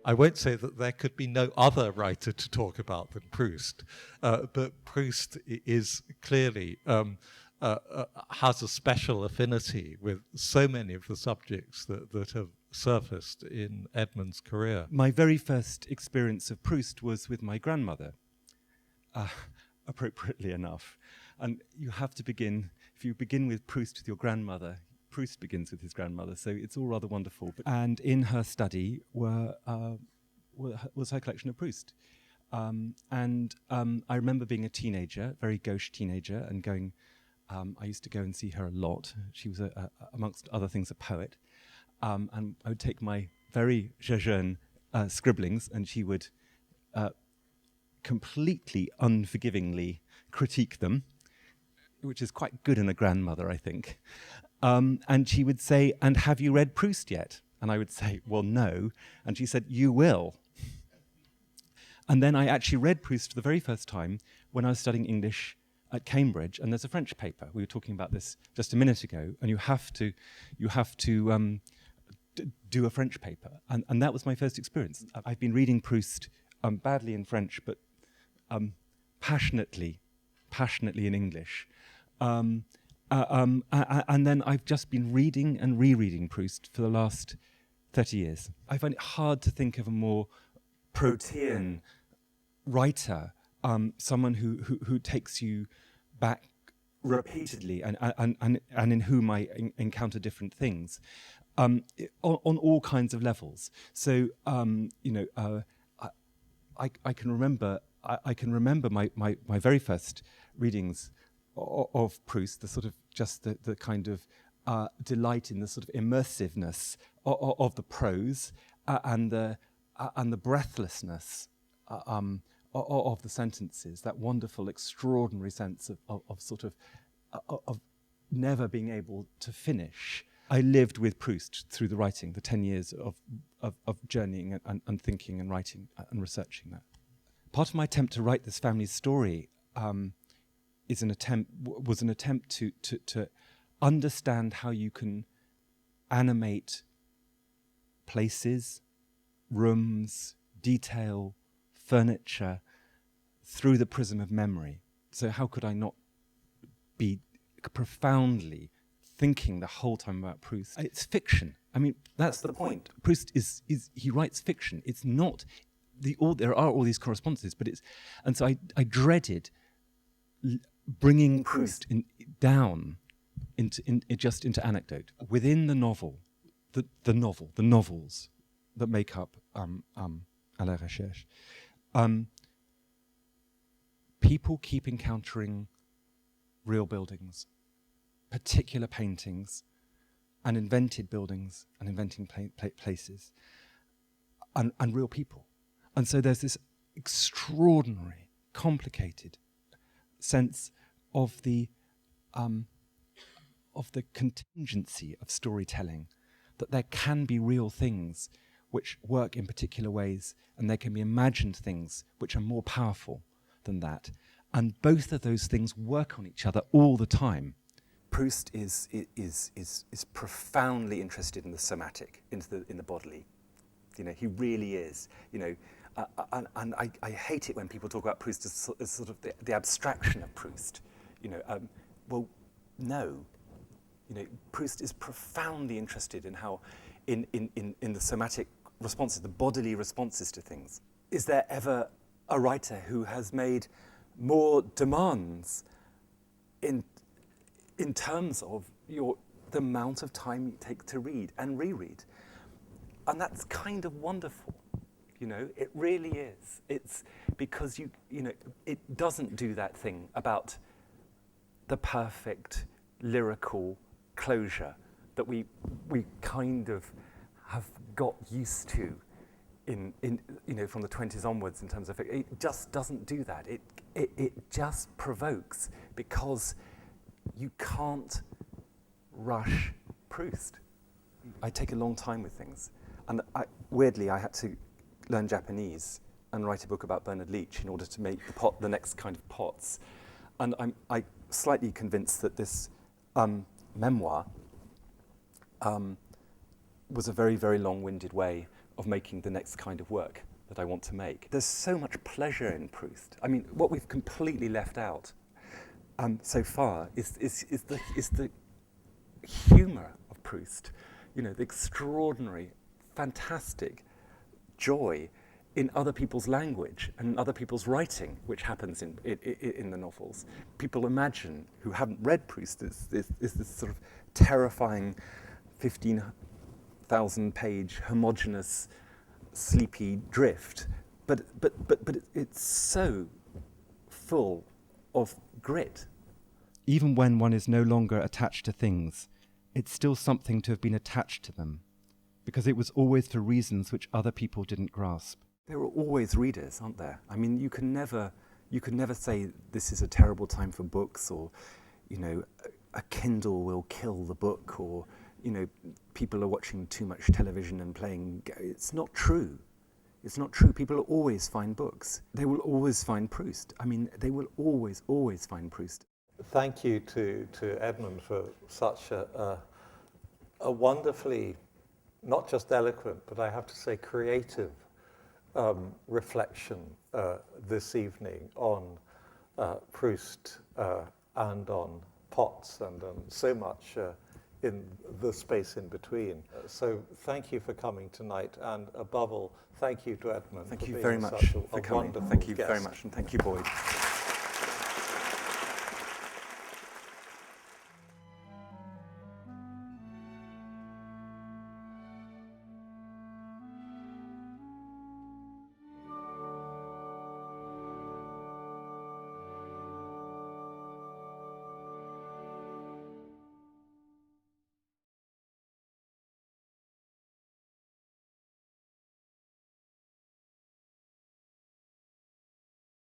I won't say that there could be no other writer to talk about than Proust, but Proust is clearly has a special affinity with so many of the subjects that have surfaced in Edmund's career. My very first experience of Proust was with my grandmother, appropriately enough. And you have to begin, if you begin with Proust with your grandmother, Proust begins with his grandmother, so it's all rather wonderful. And in her study was her collection of Proust. I remember being a teenager, very gauche teenager, and going, I used to go and see her a lot. She was, amongst other things, a poet. And I would take my very jeune scribblings, and she would completely unforgivingly critique them, which is quite good in a grandmother, I think. And she would say, "And have you read Proust yet?" And I would say, "Well, no." And she said, "You will." And then I actually read Proust for the very first time when I was studying English at Cambridge, and there's a French paper. We were talking about this just a minute ago, and you have to do a French paper, and that was my first experience. I've been reading Proust badly in French, but passionately in English. And then I've just been reading and rereading Proust for the last 30 years. I find it hard to think of a more Proustian writer, someone who takes you back repeatedly and in whom I encounter different things on all kinds of levels. So I can remember my very first readings of Proust, the sort of just the kind of delight in the sort of immersiveness of the prose and the breathlessness of the sentences, that wonderful, extraordinary sense of never being able to finish. I lived with Proust through the writing, the 10 years of journeying and thinking and writing and researching that. Part of my attempt to write this family story was an attempt to understand how you can animate places, rooms, detail, furniture through the prism of memory. So how could I not be profoundly thinking the whole time about Proust? It's fiction. I mean, that's the point. Proust is he writes fiction. It's not there are all these correspondences, but and so I dreaded bringing Proust down into anecdote within the novel, the novels that make up À la Recherche. People keep encountering real buildings, particular paintings, and invented buildings and inventing places, and real people. And so there's this extraordinary, complicated sense of the contingency of storytelling, that there can be real things which work in particular ways, and there can be imagined things which are more powerful than that. And both of those things work on each other all the time. Proust is profoundly interested in the somatic, in the bodily. You know, he really is. You know, and I hate it when people talk about Proust as sort of the abstraction of Proust. You know, well, no. You know, Proust is profoundly interested in how, in the somatic responses, the bodily responses to things. Is there ever a writer who has made more demands in terms of the amount of time you take to read and reread? And that's kind of wonderful, you know, it really is. It's because you know, it doesn't do that thing about the perfect lyrical closure that we kind of have got used to in you know, from the 20s onwards in terms of it just doesn't do that. It just provokes, because you can't rush Proust. I take a long time with things, and weirdly I had to learn Japanese and write a book about Bernard Leach in order to make the next kind of pots. And I'm slightly convinced that this memoir was a very, very long-winded way of making the next kind of work that I want to make. There's so much pleasure in Proust. I mean, what we've completely left out so far is the humour of Proust. You know, the extraordinary, fantastic joy in other people's language and other people's writing, which happens in the novels. People imagine, who haven't read Proust, is this sort of terrifying 15,000-page homogeneous, sleepy drift, but it's so full of grit. Even when one is no longer attached to things, it's still something to have been attached to them, because it was always for reasons which other people didn't grasp. There are always readers, aren't there? I mean, you can never say this is a terrible time for books, or, you know, a Kindle will kill the book, or, you know, people are watching too much television and playing. It's not true. It's not true. People will always find books. They will always find Proust. I mean, they will always find Proust. Thank you to Edmund for such a wonderfully, not just eloquent, but I have to say creative reflection this evening on Proust and on pots and on so much in the space in between. So thank you for coming tonight, and above all, thank you to Edmund. Thank you very much for coming. Thank you very much, and thank you, Boyd.